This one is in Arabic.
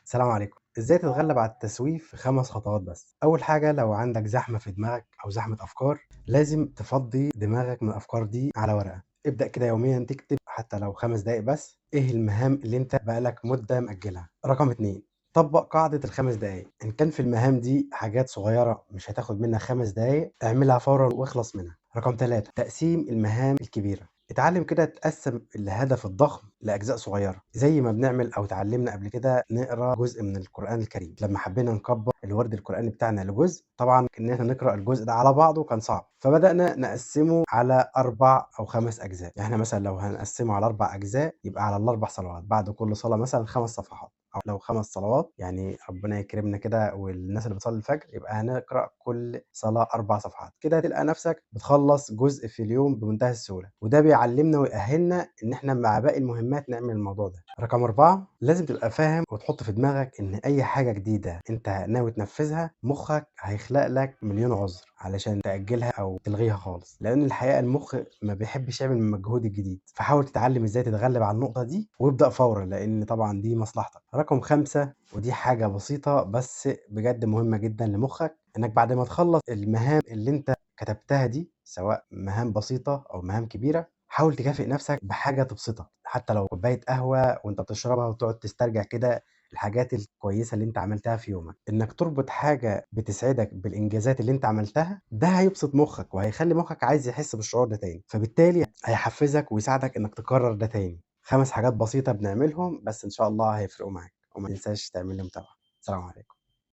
السلام عليكم. إزاي تتغلب على التسويف في 5 خطوات بس؟ أول حاجة لو عندك زحمة في دماغك أو زحمة أفكار، لازم تفضّي دماغك من الأفكار دي على ورقة. ابدأ كده يوميًا تكتب حتى لو 5 دقايق بس، إيه المهام اللي أنت بقى لك مدة مأجلها. رقم 2، طبّق قاعدة ال5 دقايق، إن كان في المهام دي حاجات صغيرة مش هتاخد منك 5 دقايق، اعملها فورًا واخلص منها. رقم 3، تقسيم المهام الكبيرة. اتعلم كده تقسّم الهدف الضخم لأجزاء صغيرة، زي ما بنعمل أو اتعلمنا قبل كده نقرا جزء من القرآن الكريم، لمّا حبينا نكبّر الورد القرآني بتاعنا لجزء، طبعًا إن إحنا نقرأ الجزء ده على بعضه كان صعب، فبدأنا نقسّمه على 4 أو 5 أجزاء، يعني إحنا مثلًا لو هنقسّمه على 4 أجزاء يبقى على ال4 صلوات، بعد كل صلاة مثلًا 5 صفحات، أو لو 5 صلوات يعني ربنا يكرمنا كده والناس اللي بتصلي الفجر يبقى هنقرأ كل صلاة 4 صفحات، كده هتلقى نفسك بتخلّص جزء في اليوم بمنتهى السهولة، وده بيعلّمنا ويأهّلنا إن إحنا مع باقي المهمات نعمل الموضوع ده. رقم 4، لازم تبقى فاهم وتحط في دماغك إن أي حاجة جديدة أنت ناوي تنفذها، مخّك هيخلق لك مليون عذر علشان تأجلها أو تلغيها خالص، لأن الحقيقة المخ ما بيحبش يعمل المجهود الجديد، فحاول تتعلم إزاي تتغلب على النقطة دي وابدأ فورًا، لأن طبعًا دي مصلحتك. رقم 5، ودي حاجة بسيطة بس بجد مهمة جدًا لمخّك، إنك بعد ما تخلّص المهام اللي أنت كتبتها دي، سواء مهام بسيطة أو مهام كبيرة، حاول تكافئ نفسك بحاجة تبسطك، حتى لو كوباية قهوة وأنت بتشربها وتقعد تسترجع كده الحاجات الكويسة اللي أنت عملتها في يومك. إنك تربط حاجة بتسعدك بالإنجازات اللي أنت عملتها، ده هيبسط مخّك وهيخلّي مخّك عايز يحس بالشعور ده تاني، فبالتالي هيحفزك ويساعدك إنك تكرر ده تاني. 5 حاجات بسيطة بنعملهم بس إن شاء الله هيفرقوا معاك، وما تنساش تعمل لي متابعة. سلام عليكم.